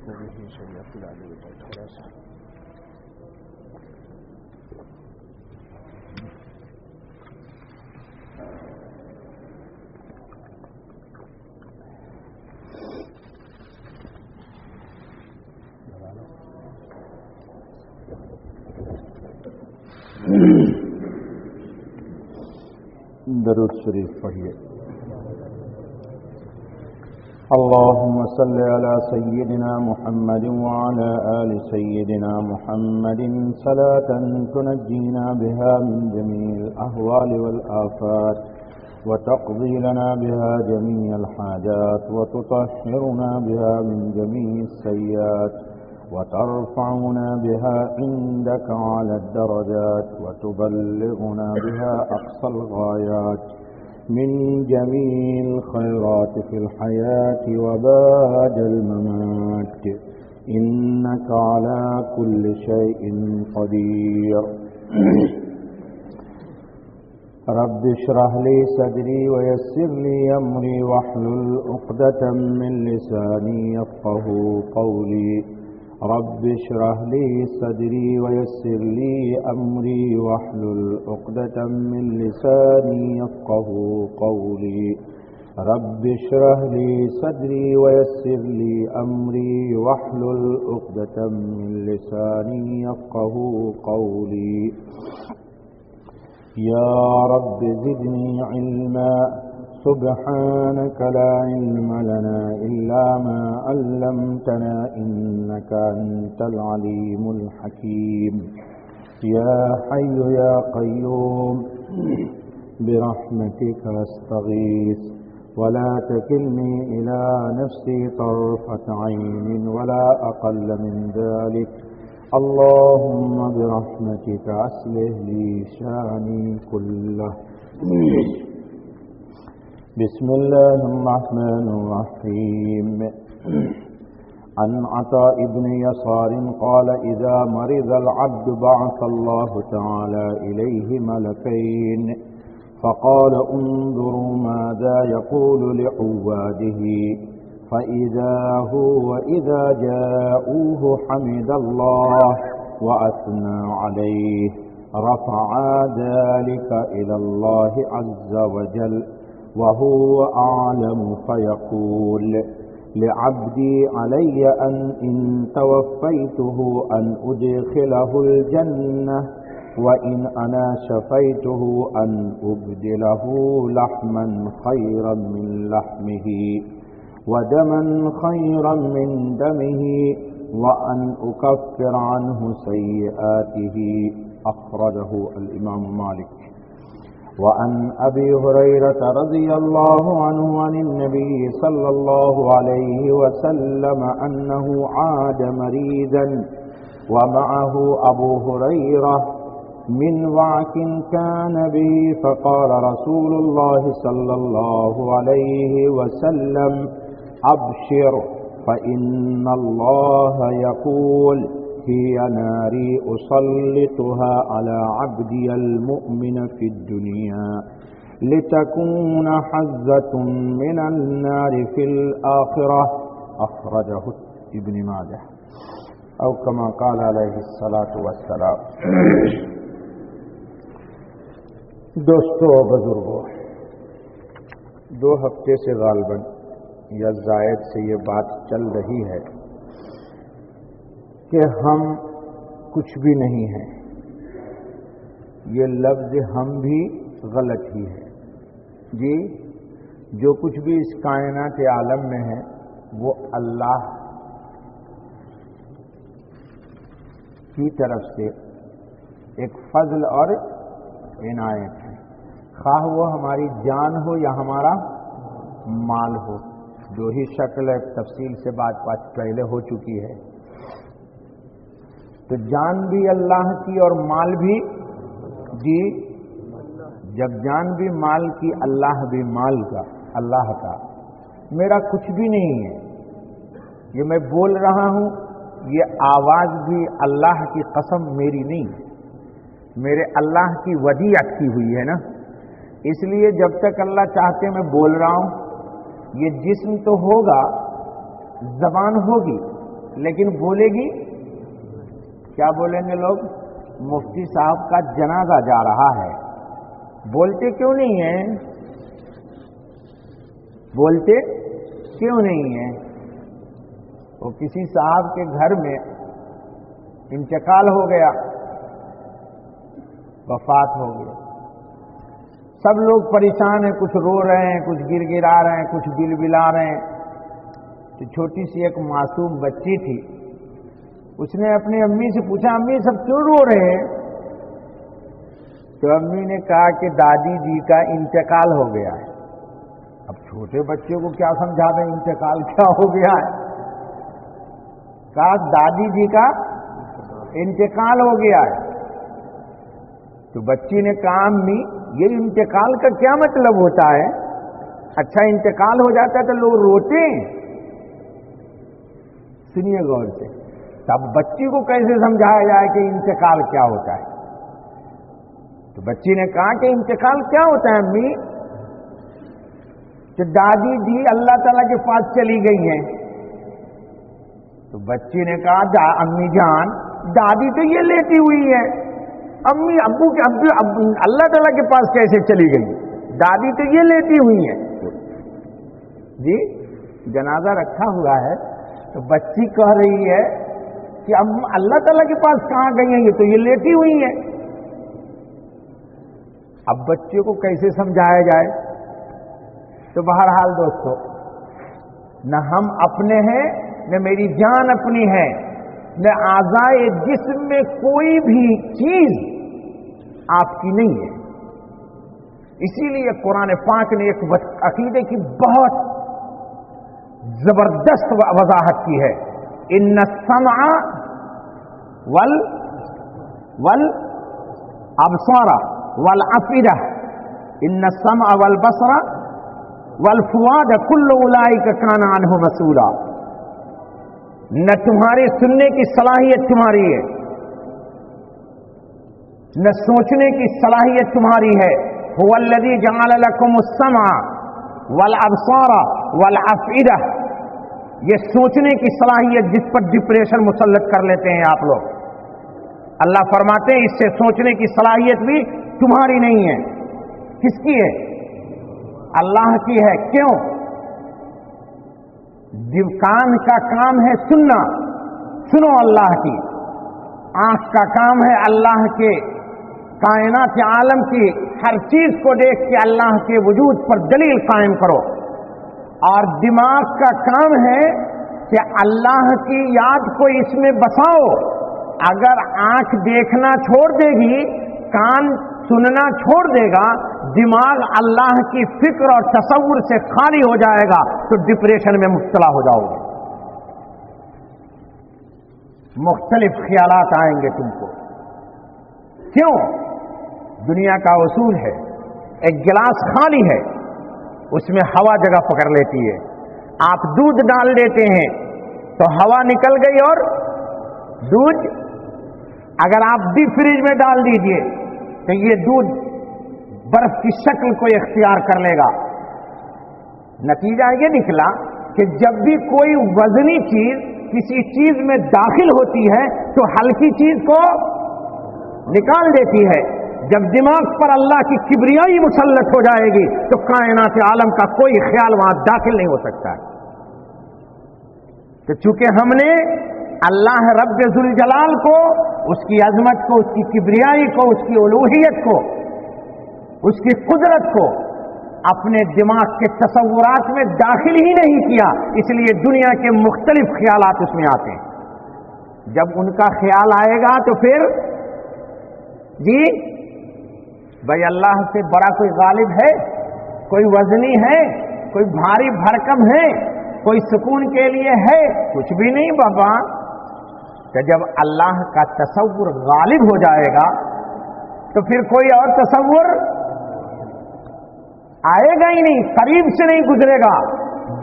به شريعة العلي والخلاص. درود شریف پڑھیے. اللهم صل على سيدنا محمد وعلى آل سيدنا محمد صلاة تنجينا بها من جميع الأهوال والآفات وتقضي لنا بها جميع الحاجات وتطهرنا بها من جميع السيئات وترفعنا بها عندك على الدرجات وتبلغنا بها أقصى الغايات من جميع الخيرات في الحياة وبعد الممات إنك على كل شيء قدير. رب اشرح لي صدري ويسر لي أمري واحلل عقدة من لساني يفقهوا قولي. رب اشرح لي صدري ويسر لي أمري واحلل عقدة من لساني يفقهوا قولي. رب اشرح لي صدري ويسر لي أمري واحلل عقدة من لساني يفقهوا قولي. يا رب زدني علما سبحانك لا علم لنا إلا ما علمتنا إنك أنت العليم الحكيم. يا حي يا قيوم برحمتك أستغيث ولا تكلني إلى نفسي طرفة عين ولا أقل من ذلك. اللهم برحمتك أصلح لي شأني كله. بسم الله الرحمن الرحيم. عن عطاء بن يسار قال إذا مرض العبد بعث الله تعالى إليه ملكين فقال انظروا ماذا يقول لعباده وإذا جاءوه حمد الله وأثنى عليه رفع ذلك إلى الله عز وجل وهو أعلم فيقول لعبدي علي إن توفيته أن أدخله الجنة وإن أنا شفيته أن أبدله لحما خيرا من لحمه ودما خيرا من دمه وأن أكفر عنه سيئاته. أخرجه الإمام مالك. وعن أبي هريرة رضي الله عنه عن النبي صلى الله عليه وسلم أنه عاد مريضا ومعه أبو هريرة من وعك كان به فقال رسول الله صلى الله عليه وسلم أبشر فإن الله يقول هي ناري أسلطها على عبدي المؤمن في الدنيا لتكون حظة من النار في الآخرة. أخرجه ابن ماجه أو كما قال عليه الصلاة والسلام. دوستو و بزرگوں، 2 ہفتے سے غالباً یا زائد سے یہ بات چل رہی ہے کہ ہم کچھ بھی نہیں ہیں. یہ لفظ ہم بھی غلط ہی ہے. جی، جو کچھ بھی اس کائنات عالم میں ہے وہ اللہ کی طرف سے ایک فضل اور عنایت ہے. خواہ وہ ہماری جان ہو یا ہمارا مال ہو. 2 ہی شکل تفصیل سے بات پہلے ہو چکی ہے. تو جان بھی اللہ کی اور مال بھی. جی، جب جان بھی مال کی اللہ بھی مال کا، اللہ کا. میرا کچھ بھی نہیں ہے. یہ میں بول رہا ہوں، یہ آواز بھی اللہ کی قسم میری نہیں ہے، میرے اللہ کی ودیعت کی ہوئی ہے نا. اس لیے جب تک اللہ چاہتے میں بول رہا ہوں. یہ جسم تو ہوگا، زبان ہوگی، لیکن بولے گی کیا؟ بولیں گے لوگ مفتی صاحب کا جنازہ جا رہا ہے. بولتے کیوں نہیں ہیں؟ بولتے کیوں نہیں ہیں؟ وہ کسی صاحب کے گھر میں انتقال ہو گیا، وفات ہو گئی. سب لوگ پریشان ہیں، کچھ رو رہے ہیں، کچھ گر گرا رہے ہیں، کچھ بل بلا رہے ہیں. تو چھوٹی سی ایک معصوم بچی تھی، اس نے اپنی امی سے پوچھا امی سب کیوں رو رہے ہیں؟ تو امی نے کہا کہ دادی جی کا انتقال ہو گیا ہے. اب چھوٹے بچے کو کیا سمجھا دیں انتقال کیا ہو گیا ہے؟ کہا دادی جی کا انتقال ہو گیا ہے. تو بچی نے کہا امی یہ انتقال کا کیا مطلب ہوتا ہے؟ اچھا انتقال ہو جاتا ہے تو لوگ روتے ہیں. سنیے غور سے، تب بچی کو کیسے سمجھایا جائے کہ انتقال کیا ہوتا ہے؟ تو بچی نے کہا کہ انتقال کیا ہوتا ہے امی؟ کہ دادی جی اللہ تعالیٰ کے پاس چلی گئی ہیں. تو بچی نے کہا امی جان دادی تو یہ لیٹی ہوئی ہے، امی ابو کے اللہ تعالیٰ کے پاس کیسے چلی گئی؟ دادی تو یہ لیٹی ہوئی ہے. جی جنازہ رکھا ہوا ہے تو بچی کہہ رہی ہے کہ اللہ تعالیٰ کے پاس کہاں گئی ہیں؟ یہ تو یہ لیٹی ہوئی ہیں. اب بچے کو کیسے سمجھایا جائے؟ تو بہرحال دوستو، نہ ہم اپنے ہیں نہ میری جان اپنی ہے، نہ اعضائے جسم میں کوئی بھی چیز آپ کی نہیں ہے. اسی لیے قرآن پاک نے ایک عقیدے کی بہت زبردست وضاحت کی ہے. ان السمع والابصار والافئدہ، ان السمع والبصر والفؤاد کل اولئک کان عنہ مسئولا. نہ تمہارے سننے کی صلاحیت تمہاری ہے، نہ سوچنے کی صلاحیت تمہاری ہے. هو الذی جعل لکم السمع والابصار والافئدہ، یہ سوچنے کی صلاحیت جس پر ڈپریشن مسلط کر لیتے ہیں آپ لوگ. اللہ فرماتے ہیں اس سے سوچنے کی صلاحیت بھی تمہاری نہیں ہے. کس کی ہے؟ اللہ کی ہے. کیوں؟ کان کا کام ہے سننا، سنو اللہ کی. آنکھ کا کام ہے اللہ کے کائنات عالم کی ہر چیز کو دیکھ کے اللہ کے وجود پر دلیل قائم کرو. اور دماغ کا کام ہے کہ اللہ کی یاد کو اس میں بساؤ. اگر آنکھ دیکھنا چھوڑ دے گی، کان سننا چھوڑ دے گا، دماغ اللہ کی فکر اور تصور سے خالی ہو جائے گا تو ڈپریشن میں مبتلا ہو جاؤ گے. مختلف خیالات آئیں گے تم کو. کیوں؟ دنیا کا اصول ہے، ایک گلاس خالی ہے، اس میں ہوا جگہ پکڑ لیتی ہے. آپ دودھ ڈال دیتے ہیں تو ہوا نکل گئی اور دودھ، اگر آپ ڈیپ فریج میں ڈال دیجئے تو یہ دودھ برف کی شکل کو اختیار کر لے گا. نتیجہ یہ نکلا کہ جب بھی کوئی وزنی چیز کسی چیز میں داخل ہوتی ہے تو ہلکی چیز کو نکال دیتی ہے. جب دماغ پر اللہ کی کبریائی مسلط ہو جائے گی تو کائنات عالم کا کوئی خیال وہاں داخل نہیں ہو سکتا ہے. تو چونکہ ہم نے اللہ رب ذوالجلال کو، اس کی عظمت کو، اس کی کبریائی کو، اس کی الوہیت کو، اس کی قدرت کو اپنے دماغ کے تصورات میں داخل ہی نہیں کیا، اس لیے دنیا کے مختلف خیالات اس میں آتے ہیں. جب ان کا خیال آئے گا تو پھر جی بھائی اللہ سے بڑا کوئی غالب ہے، کوئی وزنی ہے، کوئی بھاری بھرکم ہے، کوئی سکون کے لیے ہے؟ کچھ بھی نہیں بابا. کہ جب اللہ کا تصور غالب ہو جائے گا تو پھر کوئی اور تصور آئے گا ہی نہیں، قریب سے نہیں گزرے گا.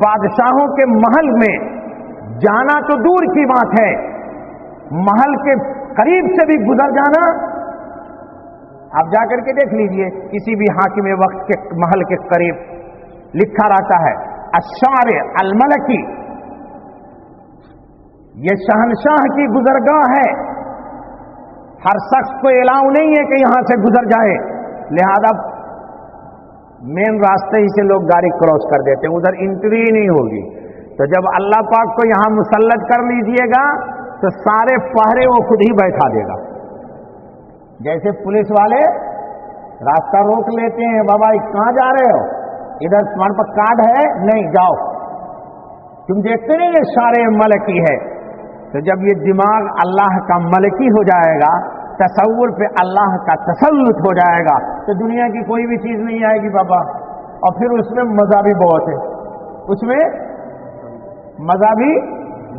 بادشاہوں کے محل میں جانا تو دور کی بات ہے، محل کے قریب سے بھی گزر جانا، آپ جا کر کے دیکھ لیجئے کسی بھی حاکم وقت کے محل کے قریب لکھا رہتا ہے الشارع الملکی، یہ شہنشاہ کی گزرگاہ ہے، ہر شخص کو الاؤ نہیں ہے کہ یہاں سے گزر جائے، لہذا مین راستے ہی سے لوگ گاڑی کراس کر دیتے ہیں، ادھر انٹری ہی نہیں ہوگی۔ تو جب اللہ پاک کو یہاں مسلط کر لیجئے گا تو سارے پہرے وہ خود ہی بیٹھا دے گا۔ جیسے پولیس والے راستہ روک لیتے ہیں، بابا کہاں جا رہے ہو، ادھر تمہارے پاس کارڈ ہے نہیں جاؤ، تم دیکھتے نہیں یہ سارے ملکی ہے۔ تو جب یہ دماغ اللہ کا ملکی ہو جائے گا، تصور پہ اللہ کا تسلط ہو جائے گا، تو دنیا کی کوئی بھی چیز نہیں آئے گی بابا، اور پھر اس میں مزہ بھی بہت ہے، اس میں مزہ بھی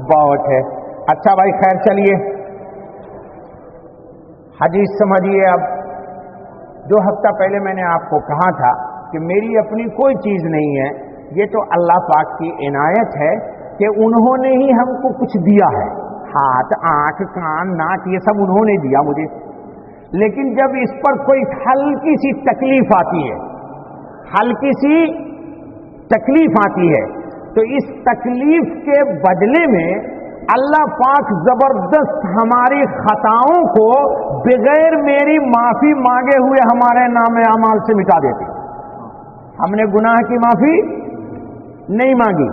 بہت ہے۔ اچھا بھائی خیر چلیے حدیث سمجھیے۔ اب 2 ہفتہ پہلے میں نے آپ کو کہا تھا کہ میری اپنی کوئی چیز نہیں ہے، یہ تو اللہ پاک کی عنایت ہے کہ انہوں نے ہی ہم کو کچھ دیا ہے، ہاتھ، آنکھ، کان، ناک، یہ سب انہوں نے دیا مجھے۔ لیکن جب اس پر کوئی ہلکی سی تکلیف آتی ہے، ہلکی سی تکلیف آتی ہے، تو اس تکلیف کے بدلے میں اللہ پاک زبردست ہماری خطاؤں کو بغیر میری معافی مانگے ہوئے ہمارے نام اعمال سے مٹا دیتے۔ ہم نے گناہ کی معافی نہیں مانگی،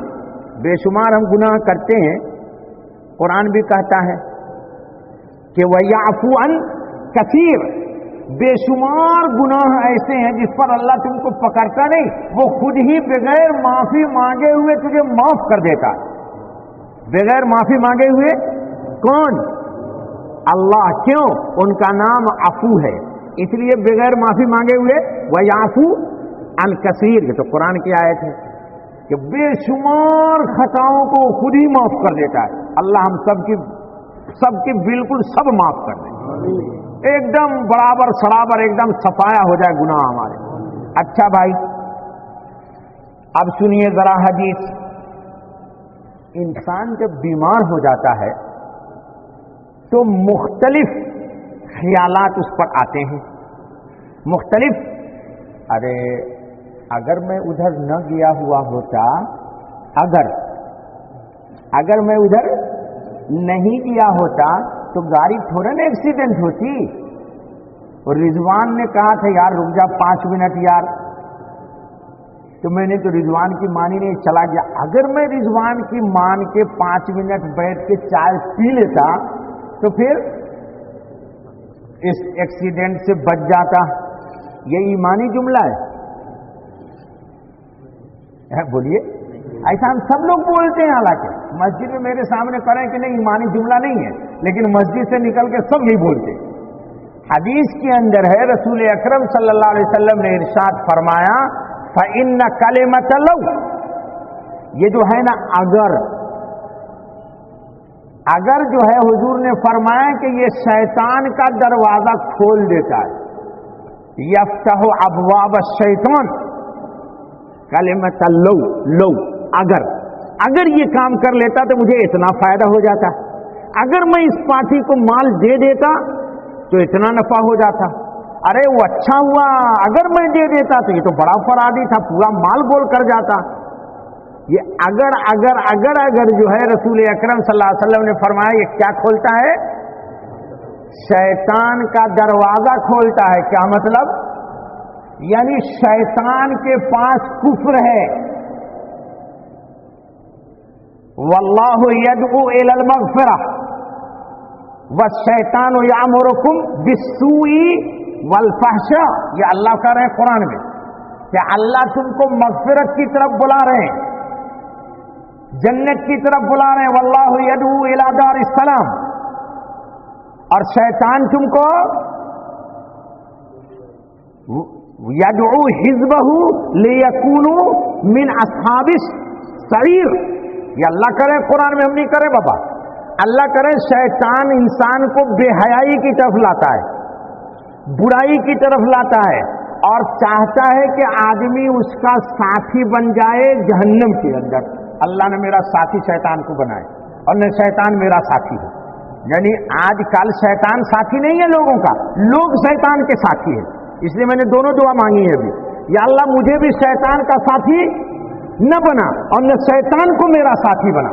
بے شمار ہم گناہ کرتے ہیں، قرآن بھی کہتا ہے کہ وَيَعْفُ عَنْ كَثِيرٍ، بے شمار گناہ ایسے ہیں جس پر اللہ تم کو پکڑتا نہیں، وہ خود ہی بغیر معافی مانگے ہوئے تجھے معاف کر دیتا ہے۔ بغیر معافی مانگے ہوئے کون؟ اللہ۔ کیوں؟ ان کا نام عفو ہے، اس لیے بغیر معافی مانگے ہوئے وَيَعْفُ عَنْ كَثِيرٍ، یہ تو قرآن کی آیت ہے کہ بے شمار خطاؤں کو خود ہی معاف کر دیتا ہے۔ اللہ ہم سب کی بالکل سب معاف کر دے، ایک دم برابر سرابر، ایک دم صفایا ہو جائے گناہ ہمارے۔ اچھا بھائی اب سنیے ذرا حدیث۔ انسان جب بیمار ہو جاتا ہے تو مختلف خیالات اس پر آتے ہیں، مختلف، ارے اگر میں ادھر نہ گیا ہوا ہوتا، اگر میں ادھر نہیں گیا ہوتا تو گاڑی تھوڑا نا ایکسیڈنٹ ہوتی۔ اور رضوان نے کہا تھا یار رک جا 5 منٹ یار، تو میں نے تو رضوان کی مانی نہیں، چلا گیا۔ اگر میں رضوان کی مان کے 5 منٹ بیٹھ کے چائے پی لیتا تو پھر اس ایکسیڈنٹ سے بچ جاتا۔ یہ ایمانی جملہ ہے، بولیے، ایسا ہم سب لوگ بولتے ہیں، حالانکہ مسجد میں میرے سامنے کریں کہ نہیں ایمانی جملہ نہیں ہے، لیکن مسجد سے نکل کے سب یہی بولتے ہیں۔ حدیث کے اندر ہے، رسول اکرم صلی اللہ علیہ وسلم نے ارشاد فرمایا فَإِنَّ كَلِمَةَ لَوْ، یہ جو ہے نا اگر جو ہے حضور نے فرمایا کہ یہ شیطان کا دروازہ کھول دیتا ہے، یفتح ابواب الشیطان، کلمۃ لو، اگر یہ کام کر لیتا تو مجھے اتنا فائدہ ہو جاتا، اگر میں اس پارٹی کو مال دے دیتا تو اتنا نفع ہو جاتا، ارے وہ اچھا ہوا اگر میں دے دیتا تو یہ تو بڑا فرادی تھا، پورا مال بول کر جاتا۔ یہ اگر جو ہے رسول اکرم صلی اللہ علیہ وسلم نے فرمایا یہ کیا کھولتا ہے؟ شیطان کا دروازہ کھولتا ہے۔ کیا مطلب؟ یعنی شیطان کے پاس کفر ہے، واللہ یدعو الی المغفرہ والشیطان یامرکم بالسوء والفحشاء، یہ اللہ کہہ رہے ہیں قرآن میں کہ اللہ تم کو مغفرت کی طرف بلا رہے ہیں، جنت کی طرف بلا رہے ہیں، واللہ یدعو الی دار السلام، اور شیطان تم کو یدعو حزبہ لیکونوا من اصحاب السعیر، یہ اللہ کرے قرآن میں، ہم نہیں کرے بابا، اللہ کرے شیطان انسان کو بے حیائی کی طرف لاتا ہے، برائی کی طرف لاتا ہے، اور چاہتا ہے کہ آدمی اس کا ساتھی بن جائے جہنم کے اندر۔ اللہ نے میرا ساتھی شیطان کو بنائے اور نہ شیطان میرا ساتھی ہے، یعنی آج کل شیطان ساتھی نہیں ہے لوگوں کا، لوگ شیطان کے ساتھی ہیں۔ اس لیے میں نے دونوں دعا مانگی ہے ابھی، یا اللہ مجھے بھی شیطان کا ساتھی نہ بنا اور نہ شیطان کو میرا ساتھی بنا۔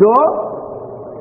2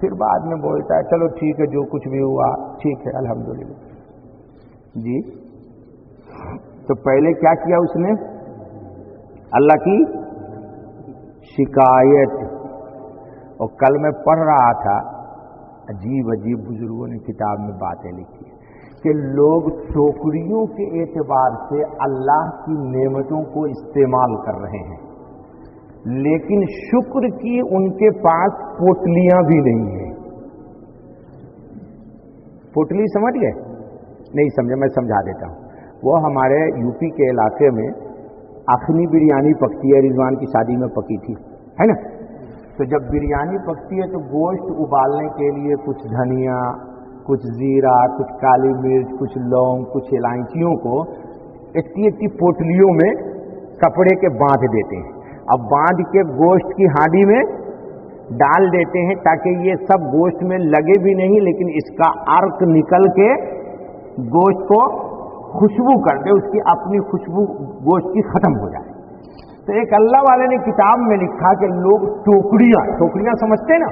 پھر بعد میں بولتا ہے چلو ٹھیک ہے جو کچھ بھی ہوا ٹھیک ہے الحمدللہ جی. تو پہلے کیا کیا اس نے؟ اللہ کی شکایت. اور کل میں پڑھ رہا تھا عجیب عجیب بزرگوں نے کتاب میں باتیں لکھی کہ لوگ ٹوکریوں کے اعتبار سے اللہ کی نعمتوں کو استعمال کر رہے ہیں، لیکن شکر کی ان کے پاس پوٹلیاں بھی نہیں ہیں. پوٹلی سمجھ گئے؟ نہیں سمجھے، میں سمجھا دیتا ہوں. وہ ہمارے یو پی کے علاقے میں اخنی بریانی پکتی ہے، رضوان کی شادی میں پکی تھی ہے نا. تو جب بریانی پکتی ہے تو گوشت ابالنے کے لیے کچھ دھنیا، کچھ زیرہ، کچھ کالی مرچ، کچھ لونگ، کچھ الائچیوں کو اتنی پوٹلیوں میں کپڑے کے باندھ دیتے ہیں. اب باندھ کے گوشت کی ہانڈی میں ڈال دیتے ہیں تاکہ یہ سب گوشت میں لگے بھی نہیں، لیکن اس کا عرق نکل کے گوشت کو خوشبو کر دے، اس کی اپنی خوشبو گوشت کی ختم ہو جائے. تو ایک اللہ والے نے کتاب میں لکھا کہ لوگ ٹوکریاں سمجھتے ہیں نا،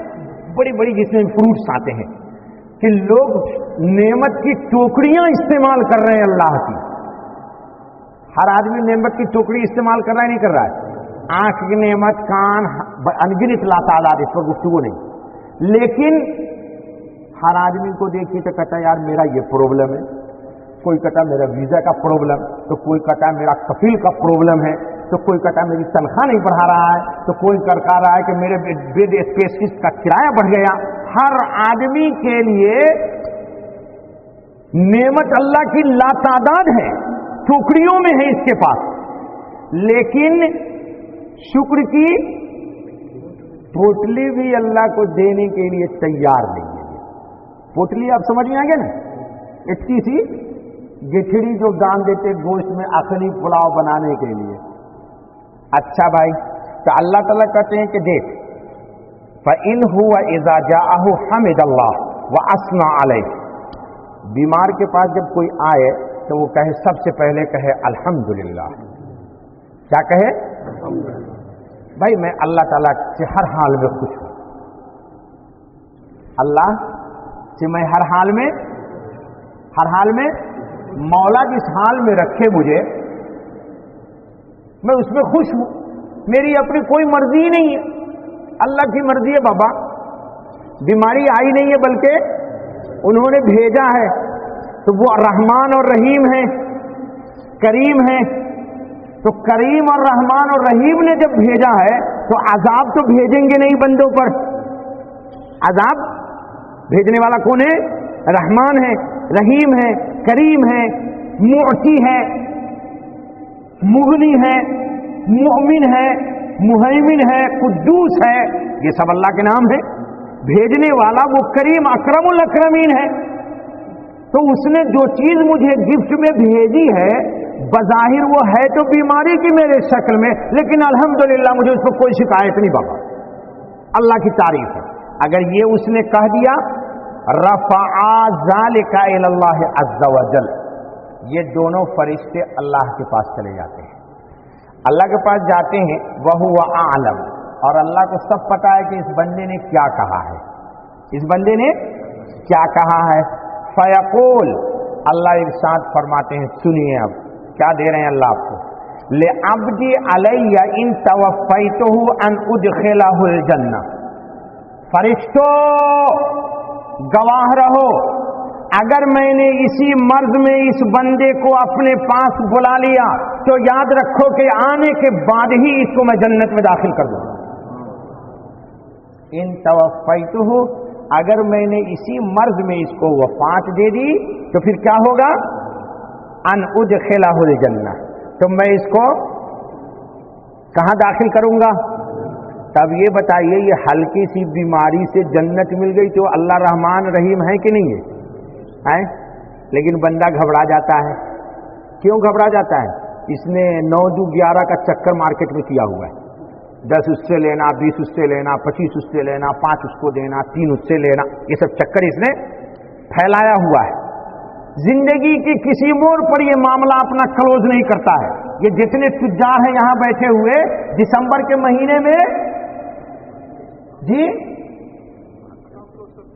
بڑی بڑی جس میں فروٹس آتے ہیں، کہ لوگ نعمت کی ٹوکریاں استعمال کر رہے ہیں اللہ کی. ہر آدمی نعمت کی ٹوکری استعمال کر رہا ہے نہیں کر رہا ہے؟ آنکھ کی نعمت، کان، انگنت لا تعداد، اس پر گفتگو نہیں. لیکن ہر آدمی کو دیکھیے تو کہتا ہے یار میرا یہ پرابلم ہے، کوئی کہتا ہے میرا ویزا کا پرابلم، تو کوئی کہتا ہے میرا کفیل کا پرابلم ہے، تو کوئی کہتا ہے میری تنخواہ نہیں بڑھا رہا ہے، تو کوئی کہہ رہا ہے کہ میرے بیڈ اسپیس کا کرایہ بڑھ گیا. ہر آدمی کے لیے نعمت اللہ کی لا تعداد ہے، ٹوکریوں میں ہے اس کے پاس، لیکن شکر کی پوٹلی بھی اللہ کو دینے کے لیے تیار نہیں ہے. پوٹلی آپ سمجھ میں آ گئے نا، اتنی سی گٹھڑی جو دان دیتے گوشت میں اخنی پلاؤ بنانے کے لیے. اچھا بھائی، تو اللہ تعالیٰ کہتے ہیں کہ دیکھ فَإِنْ هُوَ إِذَا جَاءَهُ حَمِدَ اللَّهُ وَأَثْنَىٰ عَلَيْهِ. بیمار کے پاس جب کوئی آئے تو وہ کہے، سب سے پہلے کہے الحمدللہ. کیا کہے؟ بھائی میں اللہ تعالیٰ سے ہر حال میں خوش ہوں، اللہ سے میں ہر حال میں مولا جس حال میں رکھے مجھے میں اس میں خوش ہوں. میری اپنی کوئی مرضی نہیں ہے، اللہ کی مرضی ہے. بابا بیماری آئی نہیں ہے بلکہ انہوں نے بھیجا ہے، تو وہ رحمان اور رحیم ہیں، کریم ہیں. تو کریم اور رحمان اور رحیم نے جب بھیجا ہے تو عذاب تو بھیجیں گے نہیں بندوں پر. عذاب بھیجنے والا کون ہے؟ رحمان ہے، رحیم ہے، کریم ہے، معطی ہے، مغنی ہے، مؤمن ہے، مہیمن ہے، قدوس ہے. یہ سب اللہ کے نام ہے. بھیجنے والا وہ کریم اکرم الاکرمین ہے. تو اس نے جو چیز مجھے گفٹ میں بھیجی ہے بظاہر وہ ہے تو بیماری کی میرے شکل میں، لیکن الحمدللہ مجھے اس پر کوئی شکایت نہیں. بابا اللہ کی تعریف ہے. اگر یہ اس نے کہہ دیا رفع ذلک الی اللہ عز وجل، یہ دونوں فرشتے اللہ کے پاس چلے جاتے ہیں، اللہ کے پاس جاتے ہیں. وہو اعلم، اور اللہ کو سب پتا ہے کہ اس بندے نے کیا کہا ہے، اس بندے نے کیا کہا ہے. فیقول، اللہ ارشاد فرماتے ہیں، سنیے اب کیا دے رہے ہیں اللہ آپ کو. لعبدی علی ان توفیتہ ان ادخلہ الجنہ. فرشتوں گواہ رہو، اگر میں نے اسی مرض میں اس بندے کو اپنے پاس بلا لیا تو یاد رکھو کہ آنے کے بعد ہی اس کو میں جنت میں داخل کر دوں گا. ان توفیتہ، اگر میں نے اسی مرض میں اس کو وفات دے دی تو پھر کیا ہوگا؟ ان ادخلہ الجنہ، تو میں اس کو کہاں داخل کروں گا؟ تب یہ بتائیے، یہ ہلکی سی بیماری سے جنت مل گئی تو اللہ رحمان رحیم ہے کہ نہیں ہے؟ لیکن بندہ گھبرا جاتا ہے. کیوں گھبرا جاتا ہے؟ اس نے 9-2-11 کا چکر مارکیٹ میں کیا ہوا ہے. 10 اس سے لینا، 20 اس سے لینا، 25 اس سے لینا، 5 اس کو دینا، 3 اس سے لینا، یہ سب چکر اس نے پھیلایا ہوا ہے. زندگی کی کسی موڑ پر یہ معاملہ اپنا کلوز نہیں کرتا ہے. یہ جتنے تجار ہیں یہاں بیٹھے ہوئے، دسمبر کے مہینے میں جی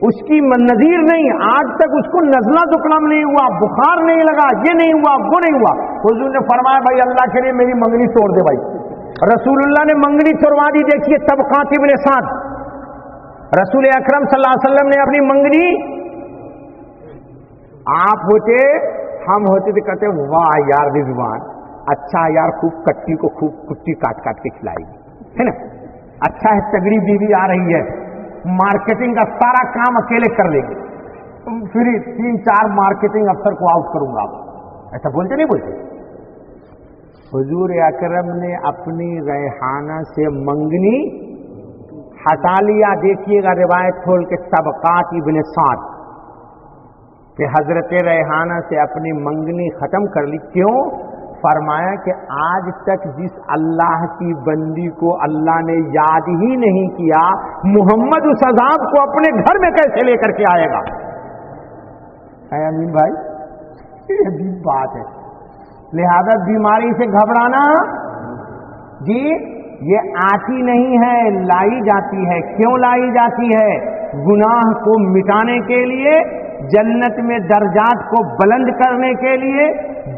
اس کی نظیر نہیں، آج تک اس کو نزلہ زکام نہیں ہوا، بخار نہیں لگا، یہ نہیں ہوا، وہ نہیں ہوا. حضور نے فرمایا بھائی اللہ کے لیے میری منگنی توڑ دے بھائی. رسول اللہ نے منگنی توڑوا دی. دیکھیے طبقات ابن سعد، رسول اکرم صلی اللہ علیہ وسلم نے اپنی منگنی، آپ ہوتے ہم ہوتے تو کہتے واہ یار رضوان، اچھا یار خوب کٹی کو خوب کٹی کاٹ کاٹ کے کھلائے گی، ہے نا، اچھا ہے تگڑی بیوی آ رہی ہے، مارکیٹنگ کا سارا کام اکیلے کر لیں گے، پھر 3-4 مارکیٹنگ افسر کو آؤٹ کروں گا. ایسا بولتے نہیں بولتے؟ حضور اکرم نے اپنی ریحانہ سے منگنی ہٹا لیا. دیکھیے گا روایت کھول کے طبقات ابن سعد کہ حضرت ریحانہ سے اپنی منگنی ختم کر لی. کیوں؟ فرمایا کہ آج تک جس اللہ کی بندی کو اللہ نے یاد ہی نہیں کیا، محمد اس عذاب کو اپنے گھر میں کیسے لے کر کے آئے گا؟ اے امین بھائی، یہ عجیب بات ہے. لہذا بیماری سے گھبرانا جی یہ آتی نہیں ہے، لائی جاتی ہے. کیوں لائی جاتی ہے؟ گناہ کو مٹانے کے لیے، جنت میں درجات کو بلند کرنے کے لیے.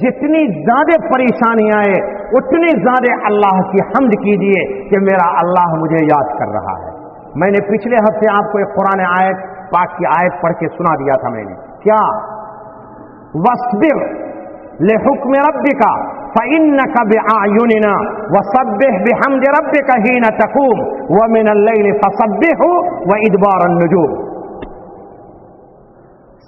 جتنی زیادہ پریشانیاں آئے اتنی زیادہ اللہ کی حمد کیجیے کہ میرا اللہ مجھے یاد کر رہا ہے. میں نے پچھلے ہفتے آپ کو ایک قرآن آیت پاک کی آیت پڑھ کے سنا دیا تھا. میں نے کیا؟ وَاصْبِرْ لِحُكْمِ رَبِّكَ فَإِنَّكَ بِأَعْيُنِنَا وَسَبِّحْ بِحَمْدِ رَبِّكَ حِينَ تَقُومُ وَمِنَ اللَّيْلِ فَسَبِّحْهُ وَإِدْبَارَ النُّجُومِ.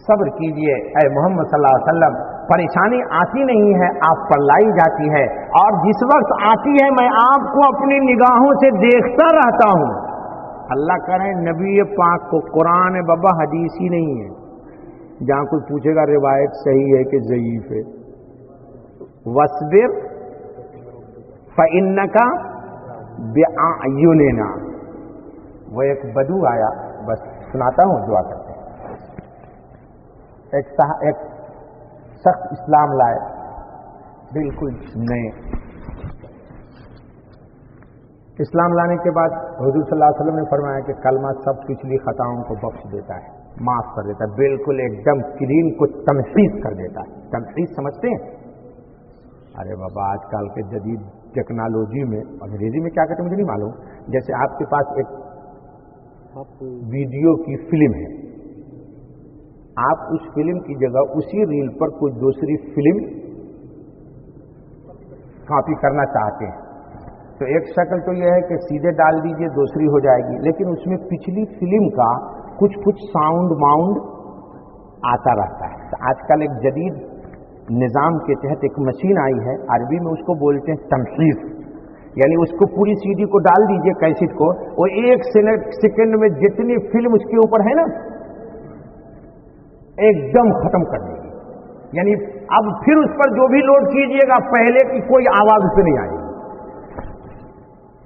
صبر کیجئے اے محمد صلی اللہ علیہ وسلم. پریشانی آتی نہیں ہے، آپ پر لائی جاتی ہے، اور جس وقت آتی ہے میں آپ کو اپنی نگاہوں سے دیکھتا رہتا ہوں. اللہ کرے نبی پاک کو قرآن بابا حدیث ہی نہیں ہے. جہاں کوئی پوچھے گا روایت صحیح ہے کہ ضعیف ہے. وَاصْبِرْ فَإِنَّكَ بِأَعْيُنِنَا. وہ ایک بدو آیا، بس سناتا ہوں، دعا کرتے ہیں. ایک سخت اسلام لائے، بالکل نئے. اسلام لانے کے بعد حضور صلی اللہ علیہ وسلم نے فرمایا کہ کلمہ سب پچھلی خطاؤں کو بخش دیتا ہے، معاف کر دیتا ہے، بالکل ایک دم کلین کو تمحیص کر دیتا ہے. تمحیص سمجھتے ہیں؟ ارے بابا آج کل کے جدید ٹیکنالوجی میں، انگریزی میں کیا کہتے ہیں مجھے نہیں معلوم، جیسے آپ کے پاس ایک ویڈیو کی فلم ہے، آپ اس فلم کی جگہ اسی ریل پر کوئی دوسری فلم کاپی کرنا چاہتے ہیں، تو ایک شکل تو یہ ہے کہ سیدھے ڈال دیجئے دوسری ہو جائے گی، لیکن اس میں پچھلی فلم کا کچھ ساؤنڈ ماؤنڈ آتا رہتا ہے. تو آج کل ایک جدید نظام کے تحت ایک مشین آئی ہے، عربی میں اس کو بولتے ہیں تمحیص. یعنی اس کو پوری سی ڈی کو ڈال دیجئے کیسٹ کو، وہ 1 سیکنڈ میں جتنی فلم اس کے اوپر ہے نا ایک دم ختم کر دے گی. یعنی اب پھر اس پر جو بھی لوڈ کیجئے گا پہلے کی کوئی آواز اس سے نہیں آئے گی.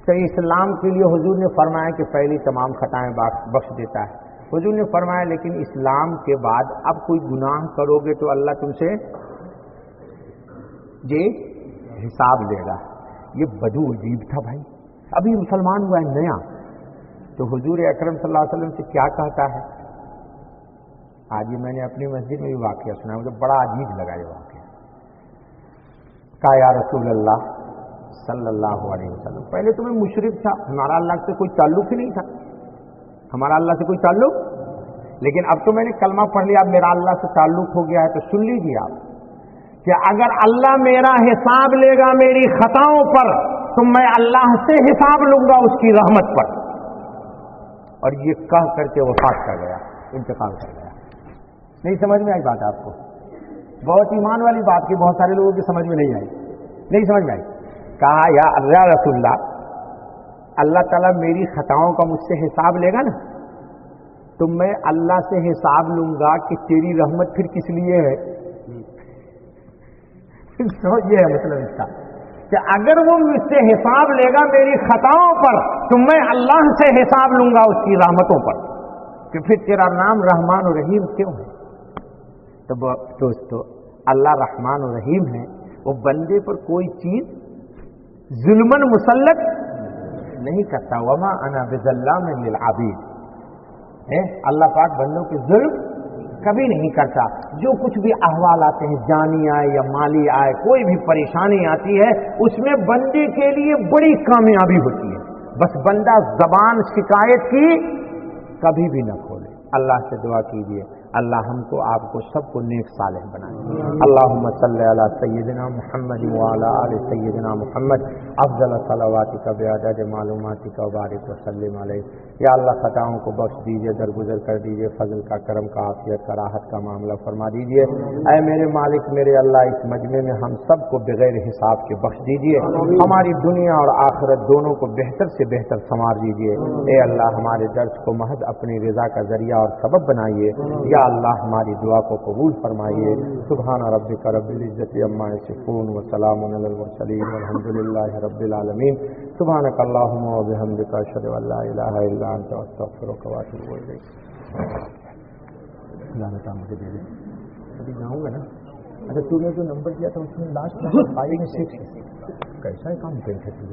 تو اسلام کے لیے حضور نے فرمایا کہ پہلی تمام خطائیں بخش دیتا ہے. حضور نے فرمایا لیکن اسلام کے بعد اب کوئی گناہ کرو گے تو اللہ تم سے جی حساب لے گا. یہ بدو عجیب تھا بھائی، ابھی مسلمان ہوا ہے نیا. تو حضور اکرم صلی اللہ علیہ وسلم سے کیا کہتا ہے؟ آج ہی میں نے اپنی مسجد میں بھی واقعہ سنا، مجھے بڑا عجیب لگا یہ واقعہ. کہا یا رسول اللہ صلی اللہ علیہ وسلم، پہلے تو میں مشرک تھا، ہمارا اللہ سے کوئی تعلق ہی نہیں تھا، ہمارا اللہ سے کوئی تعلق، لیکن اب تو میں نے کلمہ پڑھ لیا، اب میرا اللہ سے تعلق ہو گیا ہے. تو سن لیجیے آپ کہ اگر اللہ میرا حساب لے گا میری خطاؤں پر تو میں اللہ سے حساب لوں گا اس کی رحمت پر. اور یہ کہہ کر کے وفات کر گیا، انتقال کر گیا. نہیں سمجھ میں آئی بات آپ کو؟ بہت ایمان والی بات کی، بہت سارے لوگوں کی سمجھ میں نہیں آئی. نہیں سمجھ میں آئی. کہا یا رسول اللہ، اللہ تعالیٰ میری خطاؤں کا مجھ سے حساب لے گا نا، تو میں اللہ سے حساب لوں گا کہ تیری رحمت پھر کس لیے ہے. یہ ہے مطلب اس کا کہ اگر وہ مجھ سے حساب لے گا میری خطاؤں پر تو میں اللہ سے حساب لوں گا اس کی رحمتوں پر، کہ پھر تیرا نام رحمان و رحیم کیوں ہے. تو دوستو اللہ رحمان و رحیم ہے، وہ بندے پر کوئی چیز ظلمن مسلط نہیں کرتا. وما انا بظلام للعبید، اللہ پاک بندوں کے ظلم کبھی نہیں کرتا. جو کچھ بھی احوال آتے ہیں، جانی آئے یا مالی آئے، کوئی بھی پریشانی آتی ہے، اس میں بندے کے لیے بڑی کامیابی ہوتی ہے. بس بندہ زبان شکایت کی کبھی بھی نہ کھولے. اللہ سے دعا کیجیے اللہ ہم کو آپ کو سب کو نیک صالح بنائے. اللہم صلی علی سیدنا محمد وعلی آل سیدنا محمد افضل صلواتک بعدد معلوماتک وبارک وسلم علیہ. یا اللہ خطاؤں کو بخش دیجیے، درگزر کر دیجیے، فضل کا، کرم کا، عافیت کا، راحت کا معاملہ فرما دیجیے. اے میرے مالک میرے اللہ، اس مجمع میں ہم سب کو بغیر حساب کے بخش دیجیے. ہماری دنیا اور آخرت دونوں کو بہتر سے بہتر سنوار دیجیے. اے اللہ ہمارے درس کو محض اپنی رضا کا ذریعہ اور سبب بنائیے. یا اللہ ہماری دعا کو قبول فرمائیے. سبحان ربک رب العزت عما یصفون وسلام علی المرسلین والحمد للہ رب العالمین. سبحانک اللہم وبحمدک اشہد ان لا الہ الا انت استغفرک واتوب الیک. اللہ مجھے دے دے، ابھی جاؤں گا نا. اچھا تو نے جو نمبر دیا تھا اس میں لاسٹ 5 میں 6 کیسا ہے کام کر سکتے